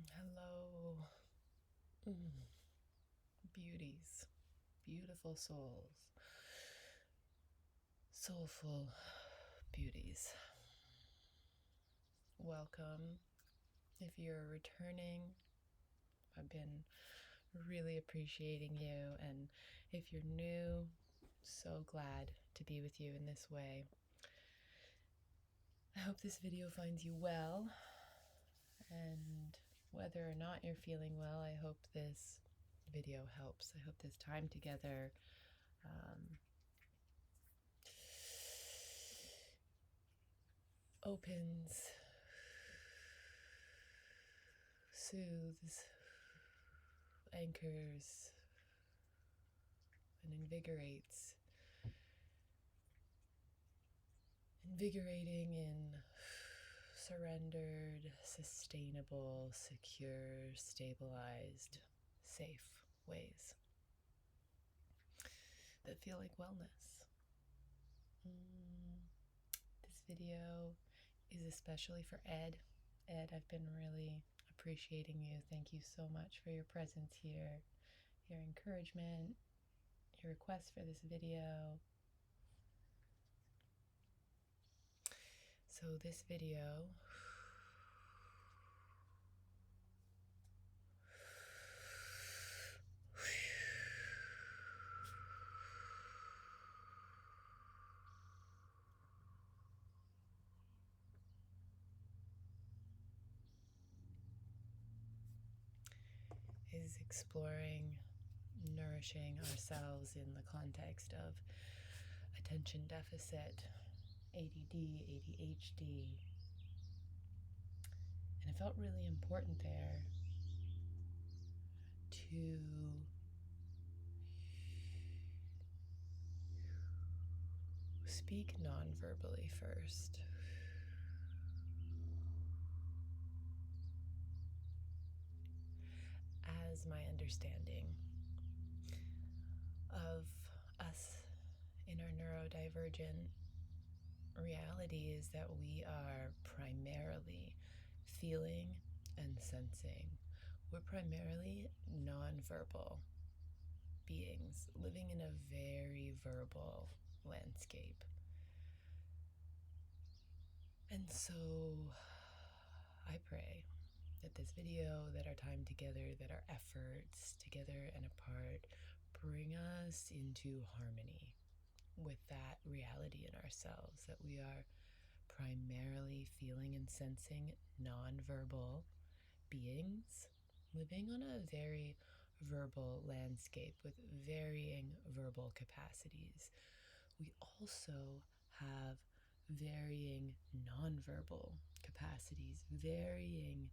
Hello, beauties, beautiful souls, soulful beauties. Welcome. If you're returning, I've been really appreciating you, and if you're new, so glad to be with you in this way. I hope this video finds you well, and whether or not you're feeling well, I hope this video helps. I hope this time together opens, soothes, anchors, and invigorates. Invigorating in surrendered, sustainable, secure, stabilized, safe ways that feel like wellness. This video is especially for Ed. Ed, I've been really appreciating you. Thank you so much for your presence here, your encouragement, your request for this video. So this video is exploring nourishing ourselves in the context of attention deficit, ADD, ADHD. And it felt really important there to speak non-verbally first. As my understanding of us in our neurodivergent reality is that we are primarily feeling and sensing. We're primarily non-verbal beings living in a very verbal landscape. And so I pray that this video, that our time together, that our efforts together and apart bring us into harmony with that reality in ourselves, that we are primarily feeling and sensing non-verbal beings living on a very verbal landscape with varying verbal capacities. We also have varying non-verbal capacities, varying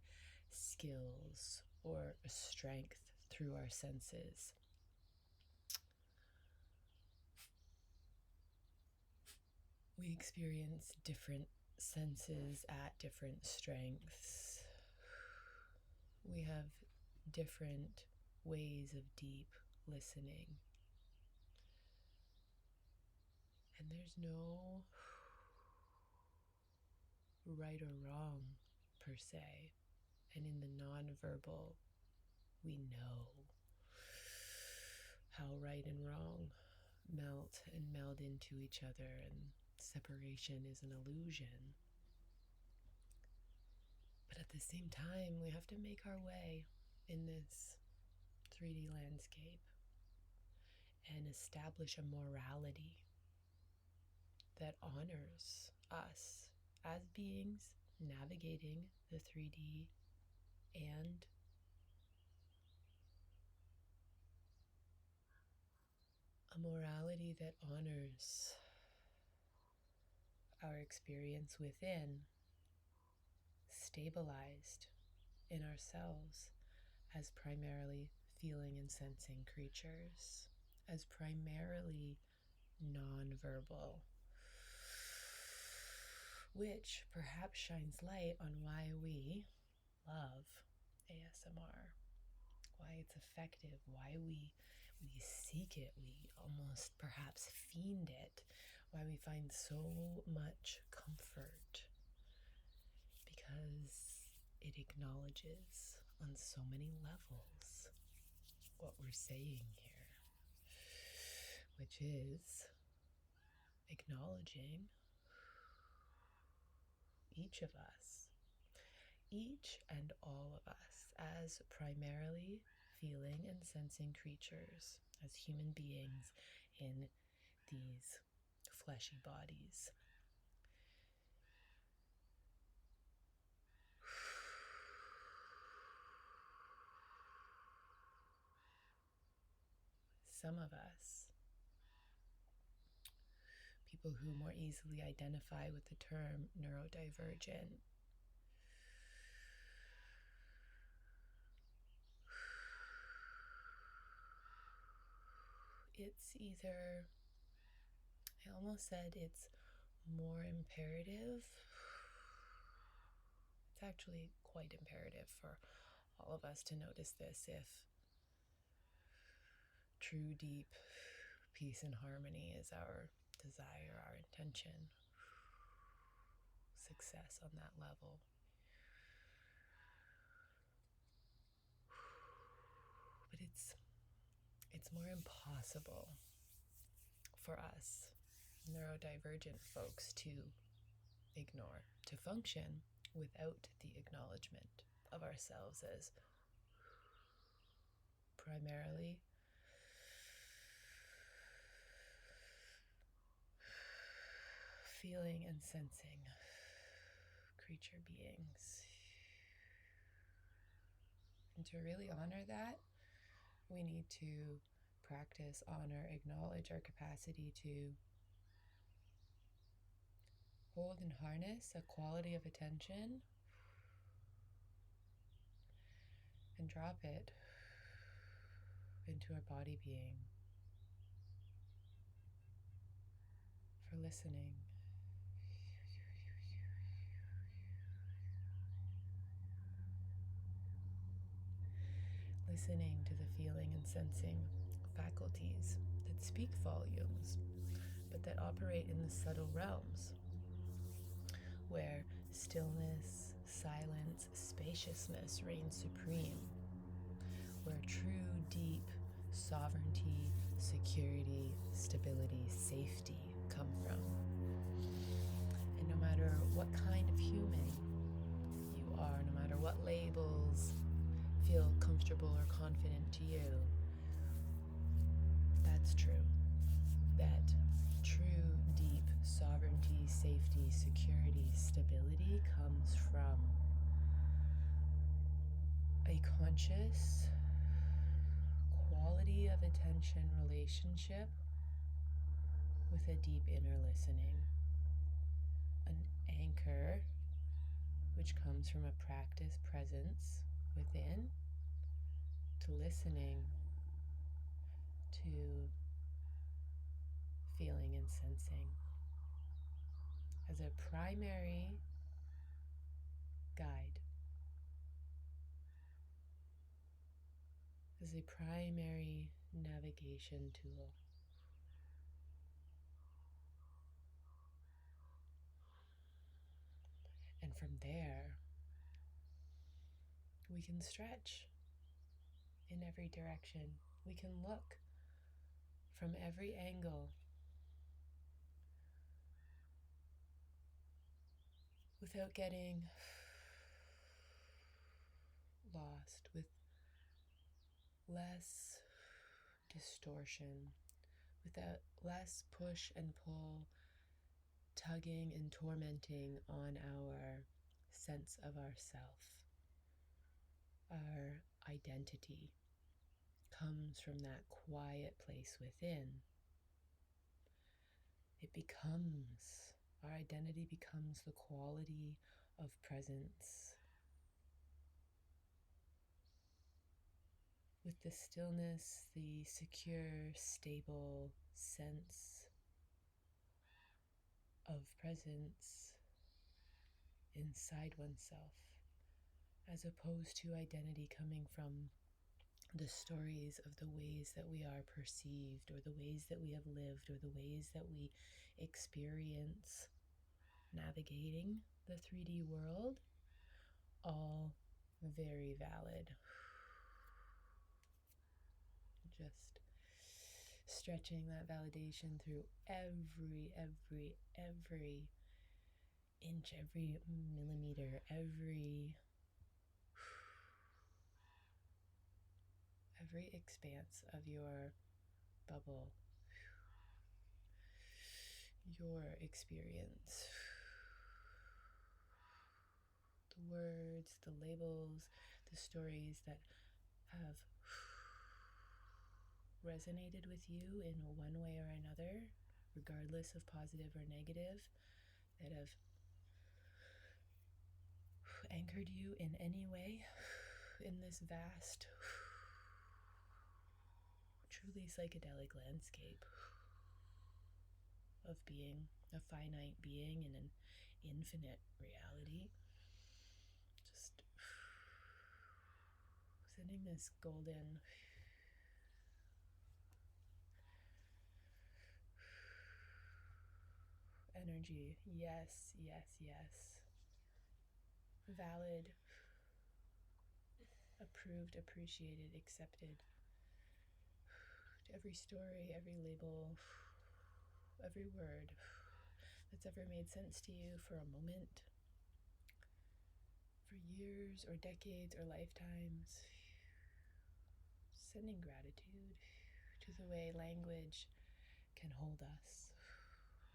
skills or strength through our senses. We experience different senses at different strengths. We have different ways of deep listening. And there's no right or wrong per se. And in the nonverbal, we know how right and wrong melt and meld into each other, and separation is an illusion. But at the same time, we have to make our way in this 3D landscape and establish a morality that honors us as beings navigating the 3D, and a morality that honors our experience within, stabilized in ourselves as primarily feeling and sensing creatures, as primarily non-verbal, which perhaps shines light on why we love ASMR, why it's effective, why we seek it, we almost perhaps fiend it, why we find so much comfort, because it acknowledges on so many levels what we're saying here, which is acknowledging each of us, each and all of us, as primarily feeling and sensing creatures, as human beings in these fleshy bodies. Some of us, people who more easily identify with the term neurodivergent, it's either, I almost said it's more imperative. It's actually quite imperative for all of us to notice this if true, deep peace and harmony is our desire, our intention, success on that level. But it's more impossible for us neurodivergent folks to ignore, to function without the acknowledgement of ourselves as primarily feeling and sensing creature beings. And to really honor that, we need to practice, honor, acknowledge our capacity to hold and harness a quality of attention and drop it into our body being for listening. Listening to the feeling and sensing faculties that speak volumes, but that operate in the subtle realms, where stillness, silence, spaciousness reign supreme, where true, deep sovereignty, security, stability, safety come from. And no matter what kind of human you are, no matter what labels feel comfortable or confident to you, that's true. That true, deep sovereignty, safety, security, stability comes from a conscious quality of attention relationship with a deep inner listening. An anchor which comes from a practice presence within, to listening, to feeling and sensing as a primary guide, as a primary navigation tool. And from there, we can stretch in every direction. We can look from every angle without getting lost, with less distortion, without less push and pull, tugging and tormenting on our sense of ourself. Our identity comes from that quiet place within. Our identity becomes the quality of presence. With the stillness, the secure, stable sense of presence inside oneself, as opposed to identity coming from the stories of the ways that we are perceived, or the ways that we have lived, or the ways that we experience navigating the 3D world, all very valid. Just stretching that validation through every inch, every millimeter, every expanse of your bubble, your experience, the words, the labels, the stories that have resonated with you in one way or another, regardless of positive or negative, that have anchored you in any way in this vast, truly psychedelic landscape of being a finite being in an infinite reality. Just sending this golden energy. Yes, yes, yes. Valid, approved, appreciated, accepted. To every story, every label, every word that's ever made sense to you for a moment, for years or decades or lifetimes. Sending gratitude to the way language can hold us,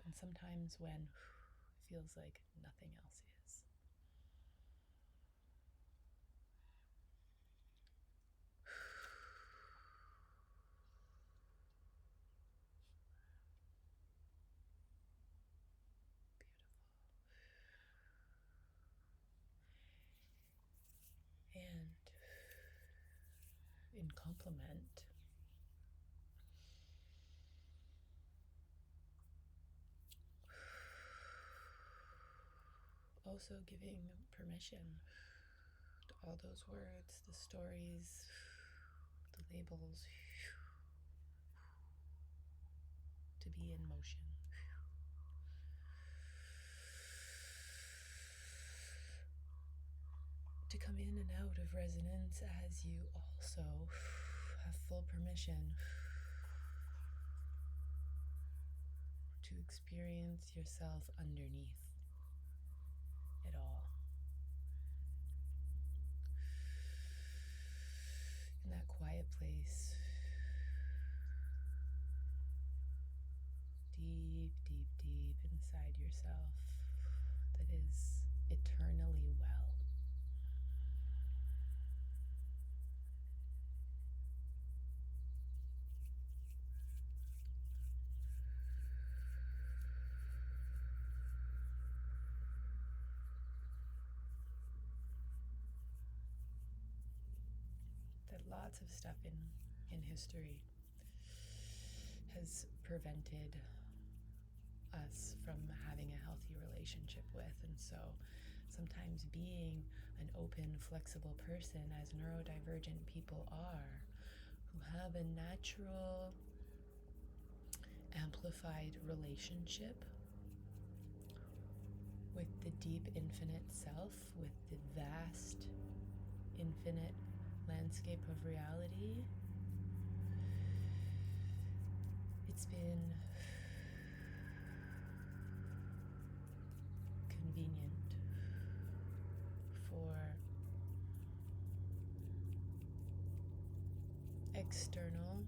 and sometimes when it feels like nothing else is. Beautiful. And in complement, also giving permission to all those words, the stories, the labels, to be in motion. To come in and out of resonance as you also have full permission to experience yourself underneath it all. In that quiet place, deep, deep, deep inside yourself, that is eternally well. That lots of stuff in history has prevented us from having a healthy relationship with. And so sometimes being an open, flexible person, as neurodivergent people are, who have a natural, amplified relationship with the deep, infinite self, with the vast, infinite landscape of reality, it's been convenient for external,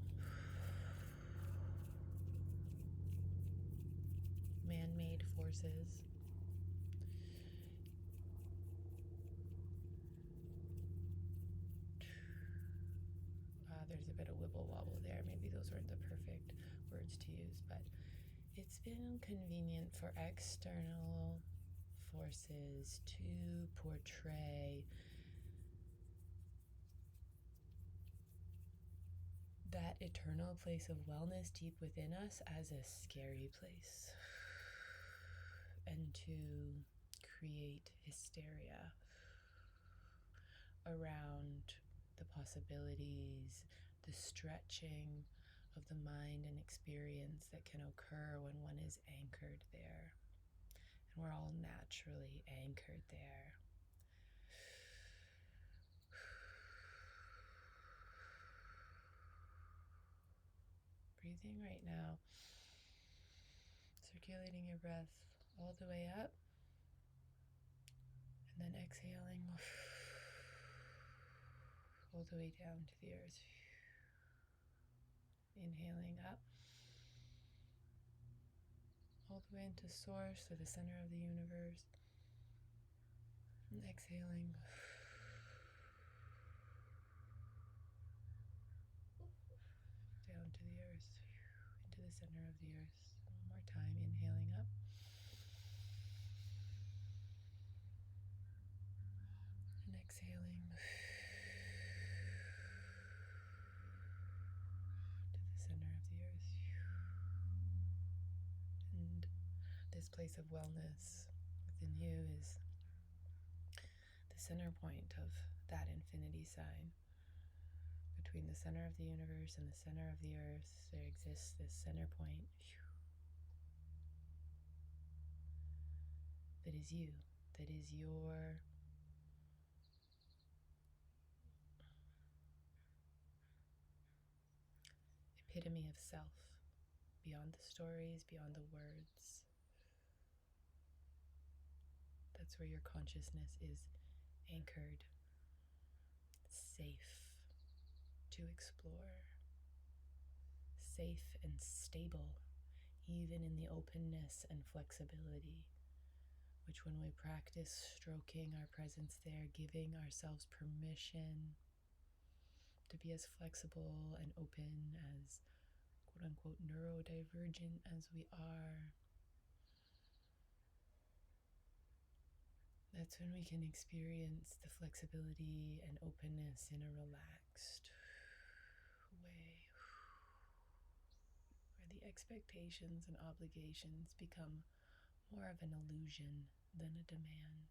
man-made forces there's a bit of wibble wobble there. Maybe those weren't the perfect words to use, but it's been convenient for external forces to portray that eternal place of wellness deep within us as a scary place, and to create hysteria around the possibilities, the stretching of the mind and experience that can occur when one is anchored there. And we're all naturally anchored there. breathing right now. Circulating your breath all the way up. And then exhaling all the way down to the earth. Inhaling up. All the way into source, or the center of the universe. And exhaling down to the earth, into the center of the earth. One more time, inhaling up. And exhaling to the center of the earth. And this place of wellness within you is the center point of that infinity sign. Between the center of the universe and the center of the earth, there exists this center point that is you, that is your epitome of self, beyond the stories, beyond the words. That's where your consciousness is anchored, safe to explore, safe and stable, even in the openness and flexibility, which when we practice stroking our presence there, giving ourselves permission to be as flexible and open, as quote-unquote neurodivergent as we are, that's when we can experience the flexibility and openness in a relaxed way, where the expectations and obligations become more of an illusion than a demand.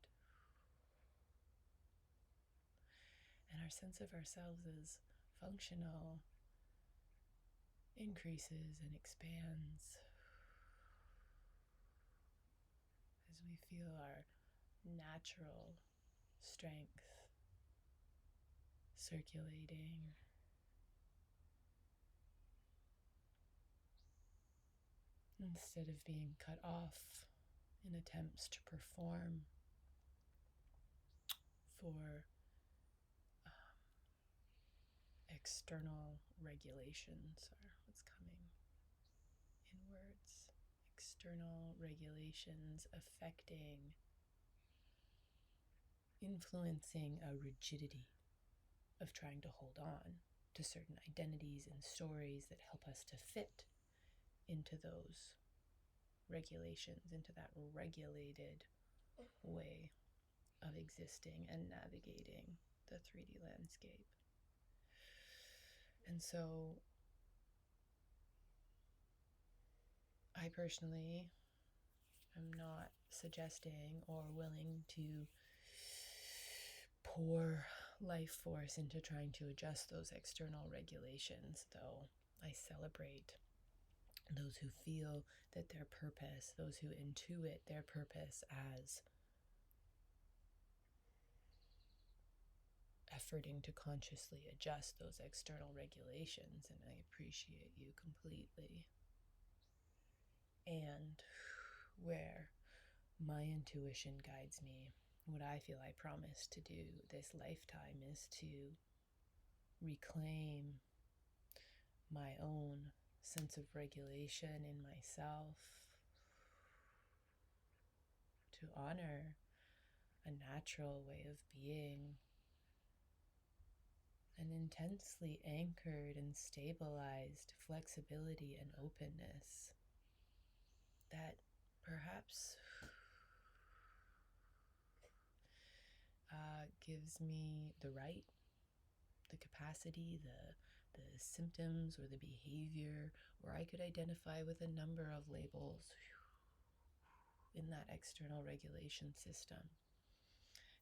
And our sense of ourselves as functional increases and expands as we feel our natural strength circulating. Instead of being cut off in attempts to perform for external regulations, or what's coming in words, external regulations affecting, influencing a rigidity of trying to hold on to certain identities and stories that help us to fit into those regulations, into that regulated way of existing and navigating the 3D landscape. And so I personally am not suggesting or willing to pour life force into trying to adjust those external regulations, though I celebrate those who feel that their purpose, those who intuit their purpose as efforting to consciously adjust those external regulations, and I appreciate you completely. And where my intuition guides me, what I feel I promise to do this lifetime is to reclaim my own sense of regulation in myself, to honor a natural way of being, an intensely anchored and stabilized flexibility and openness that perhaps gives me the right, the capacity, the symptoms or the behavior, or I could identify with a number of labels in that external regulation system.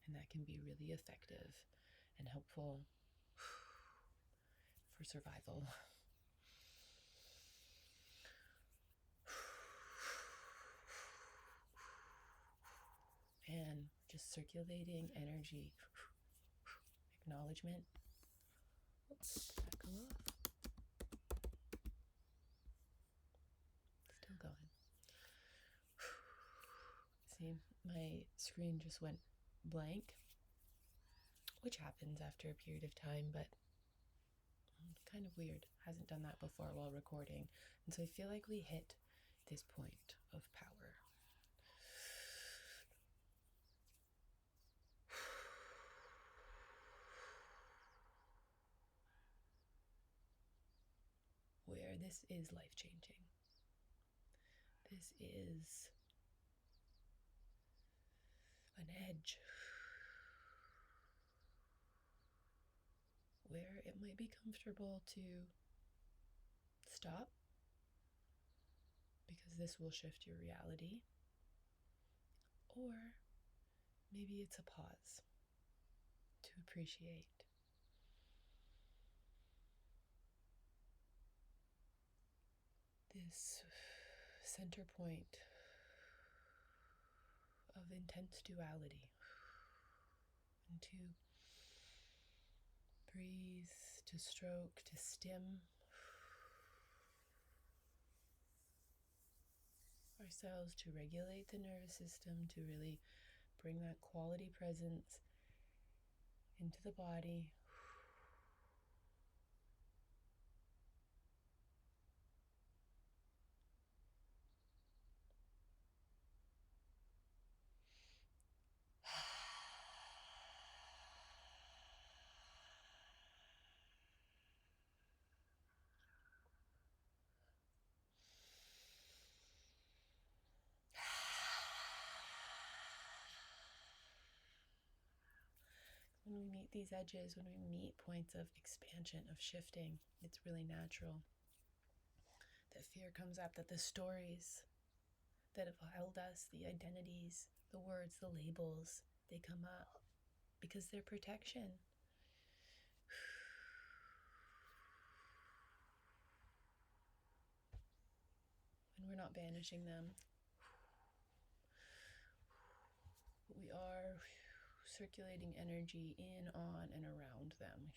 And that can be really effective and helpful for survival. And just circulating energy, acknowledgement. Oops, that go off. my screen just went blank, which happens after a period of time, but kind of weird. Hasn't done that before while recording. And so I feel like we hit this point of power. Where this is life-changing. This is an edge where it might be comfortable to stop, because this will shift your reality. Or maybe it's a pause to appreciate. This center point of intense duality, and to breathe, to stroke, to stim ourselves, to regulate the nervous system, to really bring that quality presence into the body. When we meet these edges, when we meet points of expansion, of shifting, it's really natural that fear comes up, that the stories that have held us, the identities, the words, the labels, they come up because they're protection. And we're not banishing them. We are circulating energy in, on, and around them,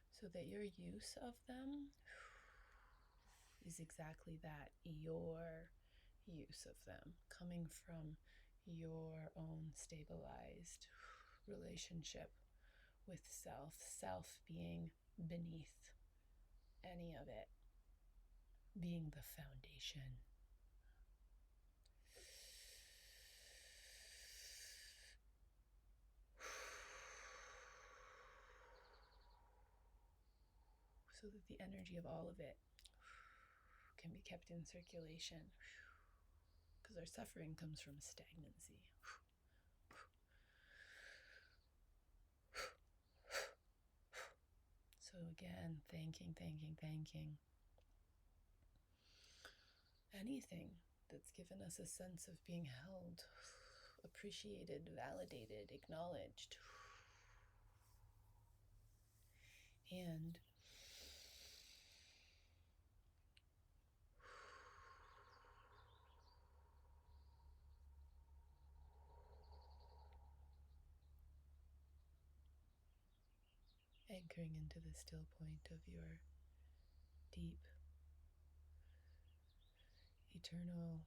so that your use of them is exactly that, your use of them, coming from your own stabilized relationship with self, self being beneath any of it, being the foundation. So that the energy of all of it can be kept in circulation, because our suffering comes from stagnancy. So again, thanking anything that's given us a sense of being held, appreciated, validated, acknowledged. And anchoring into the still point of your deep, eternal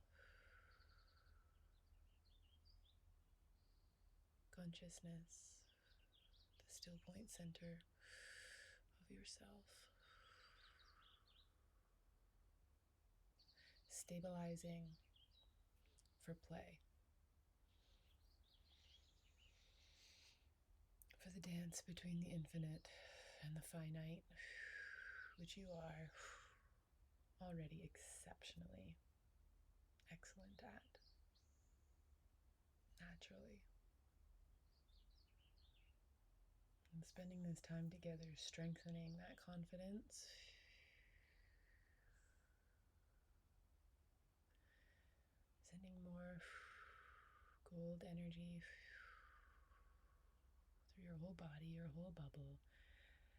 consciousness, the still point center of yourself. Stabilizing for play, for the dance between the infinite and the finite, which you are already exceptionally excellent at, naturally. And spending this time together, strengthening that confidence, sending more gold energy through your whole body, your whole bubble,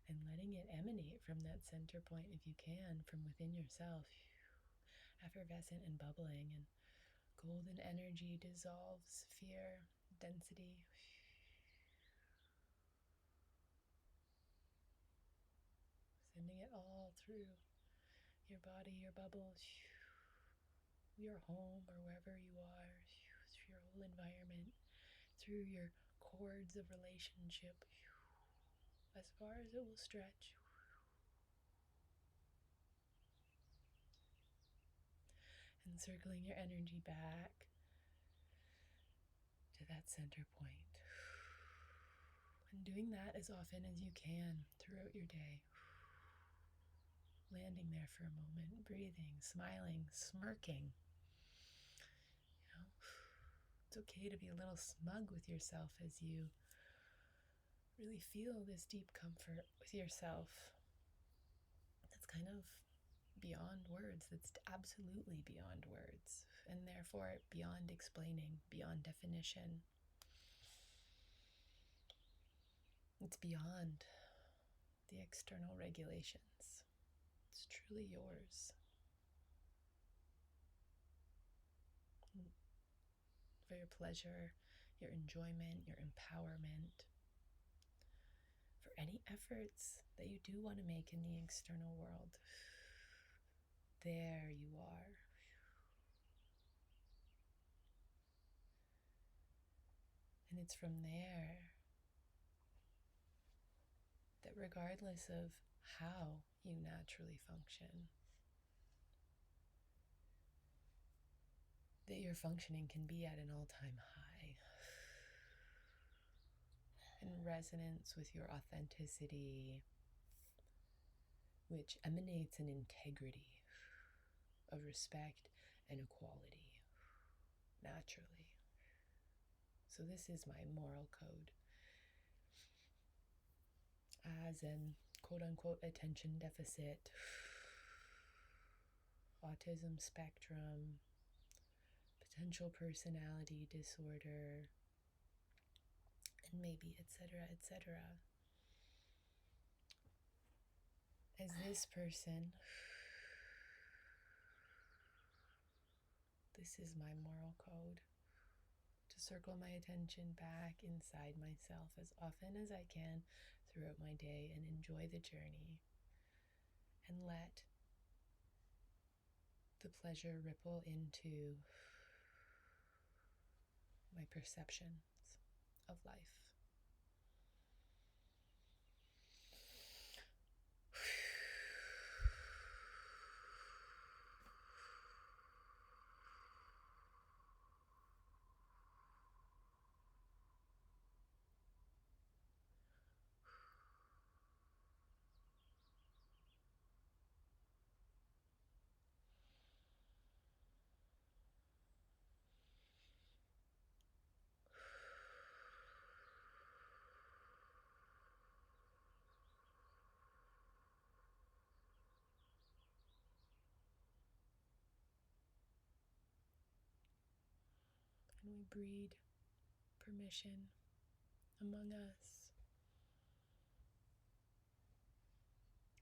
and letting it emanate from that center point, if you can, from within yourself, effervescent and bubbling, and golden energy dissolves fear, density. Sending it all through your body, your bubble, your home, or wherever you are. your whole environment, through your cords of relationship, as far as it will stretch. And circling your energy back to that center point. And doing that as often as you can throughout your day. Landing there for a moment, breathing, smiling, smirking. It's okay to be a little smug with yourself as you really feel this deep comfort with yourself. That's kind of beyond words. That's absolutely beyond words. And therefore beyond explaining, beyond definition. It's beyond the external regulations. It's truly yours. For your pleasure, your enjoyment, your empowerment, for any efforts that you do want to make in the external world. There you are. And it's from there that regardless of how you naturally function, that your functioning can be at an all-time high, in resonance with your authenticity, which emanates an integrity of respect and equality, naturally. So this is my moral code. As an quote-unquote attention deficit, autism spectrum, potential personality disorder, and maybe etc., etc. As this person, this is my moral code. To circle my attention back inside myself as often as I can throughout my day and enjoy the journey. And let the pleasure ripple into my perceptions of life. And we breed permission among us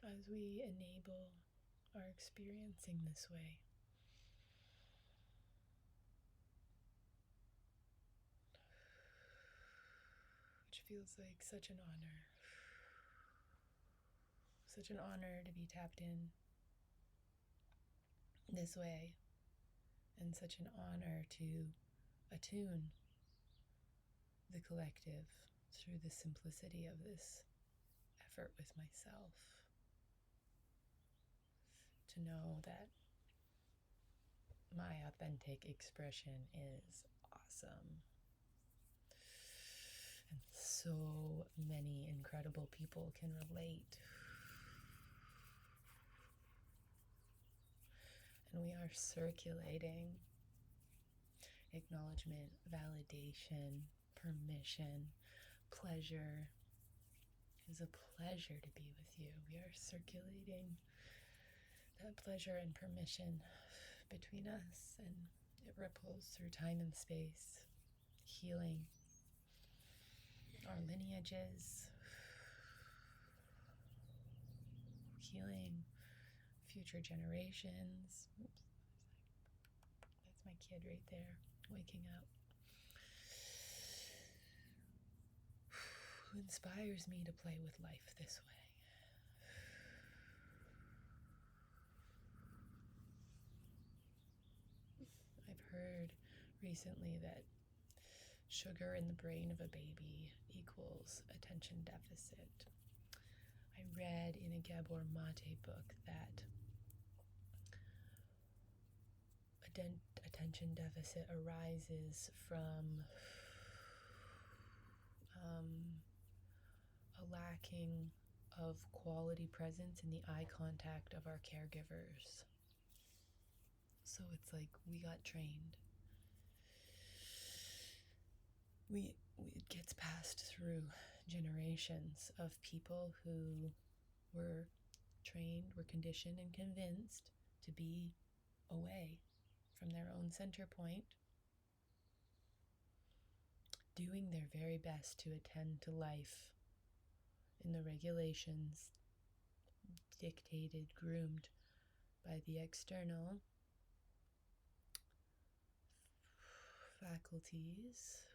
as we enable our experiencing this way. Which feels like such an honor. Such an honor to be tapped in this way, and such an honor to attune the collective through the simplicity of this effort with myself. To know that my authentic expression is awesome. And so many incredible people can relate. And we are circulating acknowledgement, validation, permission, pleasure. It is a pleasure to be with you. We are circulating that pleasure and permission between us, and it ripples through time and space, healing our lineages, healing future generations. Oops. That's my kid right there, waking up. Who inspires me to play with life this way. I've heard recently that sugar in the brain of a baby equals attention deficit. I read in a Gabor Mate book that attention deficit arises from a lacking of quality presence in the eye contact of our caregivers. So it's like we got trained. It gets passed through generations of people who were trained, were conditioned and convinced to be away from their own center point, doing their very best to attend to life in the regulations dictated, groomed by the external faculties.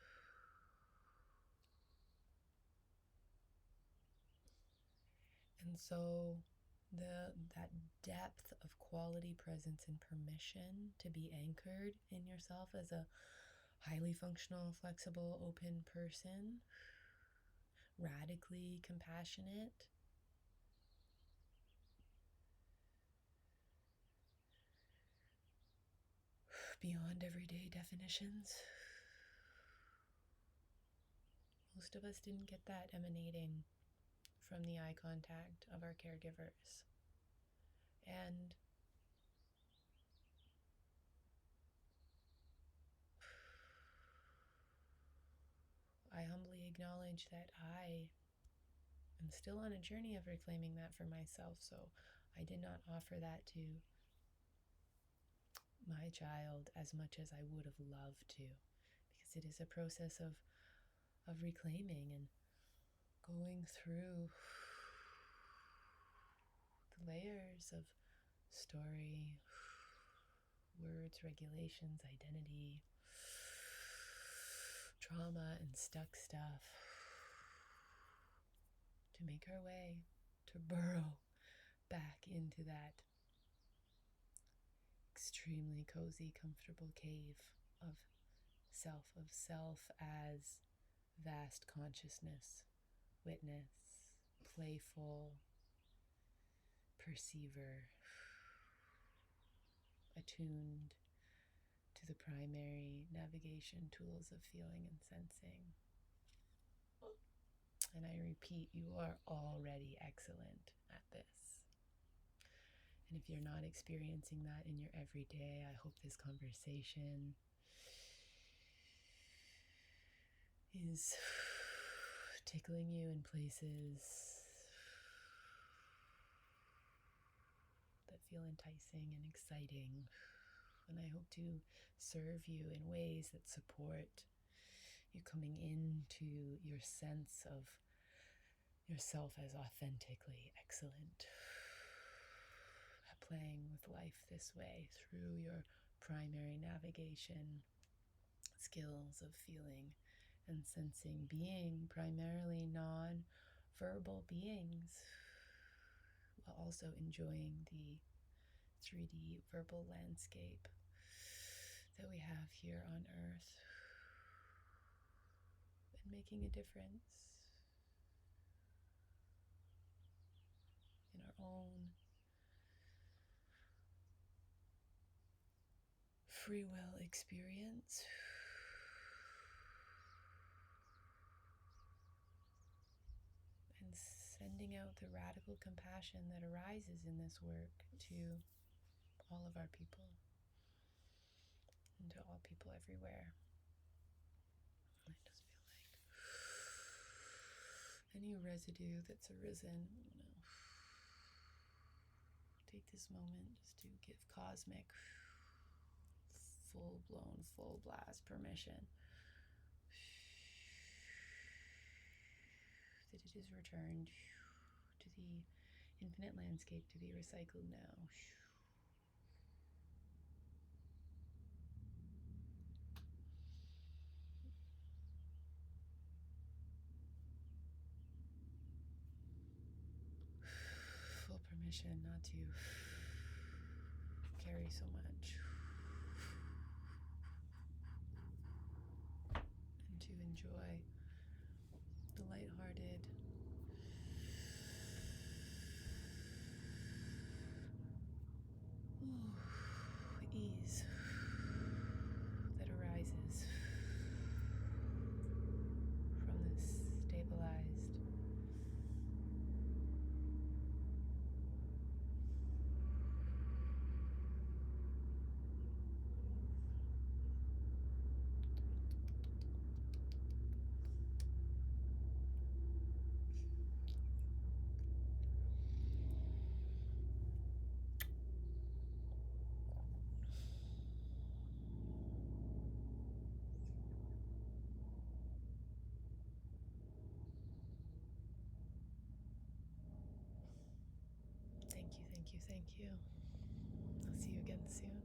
And so that depth of quality presence and permission to be anchored in yourself as a highly functional, flexible, open person, radically compassionate, beyond everyday definitions. Most of us didn't get that emanating from the eye contact of our caregivers. And I humbly acknowledge that I am still on a journey of reclaiming that for myself, so I did not offer that to my child as much as I would have loved to, because it is a process of reclaiming and going through the layers of story, words, regulations, identity, trauma, and stuck stuff, to make our way, to burrow back into that extremely cozy, comfortable cave of self as vast consciousness, witness, playful, perceiver, attuned to the primary navigation tools of feeling and sensing. And I repeat, you are already excellent at this. And if you're not experiencing that in your everyday, I hope this conversation is tickling you in places that feel enticing and exciting. And I hope to serve you in ways that support you coming into your sense of yourself as authentically excellent, at playing with life this way through your primary navigation skills of feeling and sensing, being primarily non-verbal beings, while also enjoying the 3D verbal landscape that we have here on Earth, and making a difference in our own free will experience. And sending out the radical compassion that arises in this work to all of our people and to all people everywhere. I just feel like any residue that's arisen, take this moment just to give cosmic, full-blown, full blast permission that it is returned to the infinite landscape to be recycled now. Full permission not to carry so much. enjoy the lighthearted ease that arises from this stabilized Thank you. I'll see you again soon.